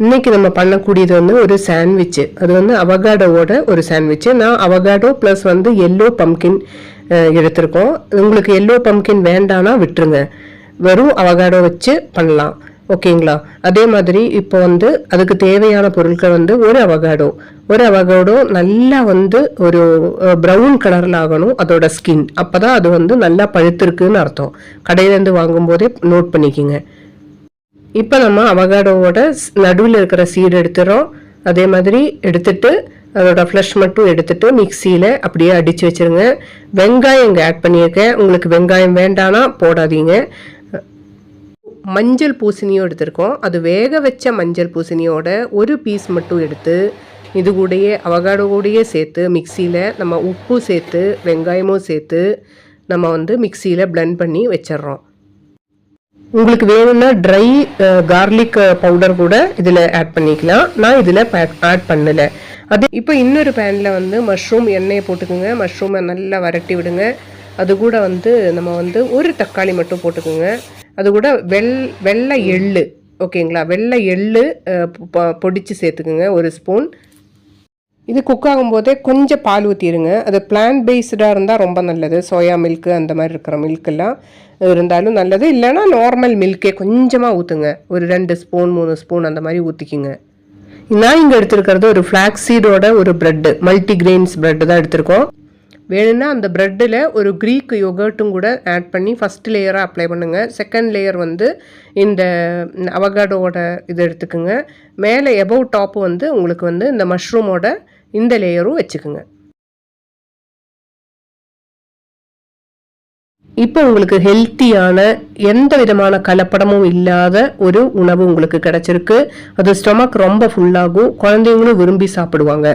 இன்னைக்கு நம்ம பண்ணக்கூடியது வந்து ஒரு சாண்ட்விச். அது வந்து அவகாடோவோட ஒரு சாண்ட்விச். நான் அவகாடோ ப்ளஸ் வந்து எல்லோ பம்கின் எடுத்திருக்கோம். உங்களுக்கு எல்லோ பம்கின் வேண்டானா விட்டுருங்க, வெறும் அவகாடோ வச்சு பண்ணலாம். ஓகேங்களா? அதே மாதிரி இப்போ வந்து அதுக்கு தேவையான பொருட்கள் வந்து ஒரு அவகாடோ நல்லா வந்து ஒரு ப்ரௌன் கலரில் ஆகணும் அதோட ஸ்கின். அப்போ தான் அது வந்து நல்லா பழுத்திருக்குன்னு அர்த்தம். கடையிலேருந்து வாங்கும்போதே நோட் பண்ணிக்கோங்க. இப்போ நம்ம அவகாடோவோட நடுவில் இருக்கிற சீடு எடுத்துகிறோம். அதே மாதிரி எடுத்துட்டு அதோட ஃப்ளஷ் மட்டும் எடுத்துட்டு மிக்சியில் அப்படியே அடித்து வச்சுருங்க. வெங்காயம் இங்கே ஆட் பண்ணியிருக்கேன். உங்களுக்கு வெங்காயம் வேண்டானா போடாதீங்க. மஞ்சள் பூசணியும் எடுத்திருக்கோம். அது வேக வச்ச மஞ்சள் பூசணியோட ஒரு பீஸ் மட்டும் எடுத்து இது கூடயே அவகாடோ கூடயே சேர்த்து மிக்சியில் நம்ம உப்பு சேர்த்து வெங்காயமும் சேர்த்து நம்ம வந்து மிக்சியில் பிளெண்ட் பண்ணி வச்சிட்றோம். உங்களுக்கு வேணும்னா ட்ரை கார்லிக் பவுடர் கூட இதில் ஆட் பண்ணிக்கலாம். நான் இதில் ஆட் பண்ணலை. அது இப்போ இன்னொரு பேனில் வந்து மஷ்ரூம் எண்ணெயை போட்டுக்கோங்க. மஷ்ரூமை நல்லா வறட்டி விடுங்க. அது கூட வந்து நம்ம வந்து ஒரு தக்காளி மட்டும் போட்டுக்கோங்க. அது கூட வெள்ளை எள்ளு, ஓகேங்களா? வெள்ளை எள்ளு பொடிச்சு சேர்த்துக்குங்க ஒரு ஸ்பூன். இது குக் ஆகும்போதே கொஞ்சம் பால் ஊற்றிடுங்க. அது பிளான்ட் பேஸ்டாக இருந்தால் ரொம்ப நல்லது. சோயா மில்க்கு அந்த மாதிரி இருக்கிற மில்கெல்லாம் இருந்தாலும் நல்லது. இல்லைன்னா நார்மல் மில்கே கொஞ்சமாக ஊற்றுங்க. ஒரு 2 ஸ்பூன் 3 ஸ்பூன் அந்த மாதிரி ஊற்றிக்கிங்க. நான் இங்கே எடுத்துருக்கிறது ஒரு ஃப்ளாக்ஸ் சீடோட ஒரு ப்ரெட்டு, மல்டிகிரெயின்ஸ் ப்ரெட்டு தான் எடுத்திருக்கோம். வேணும்னா அந்த ப்ரெட்டில் ஒரு க்ரீக் யோகர்ட்டும் கூட ஆட் பண்ணி ஃபஸ்ட் லேயராக அப்ளை பண்ணுங்கள். செகண்ட் லேயர் வந்து இந்த அவகாடோவோட இது எடுத்துக்குங்க. மேலே எபவ் டாப்பு வந்து உங்களுக்கு வந்து இந்த மஷ்ரூமோட இந்த லேயரும் வச்சுக்குங்க. இப்போ உங்களுக்கு ஹெல்த்தியான எந்த விதமான கலப்படமும் இல்லாத ஒரு உணவு உங்களுக்கு கிடைச்சிருக்கு. அது ஸ்டொமக் ரொம்ப ஃபுல்லாகும். குழந்தைங்களும் விரும்பி சாப்பிடுவாங்க.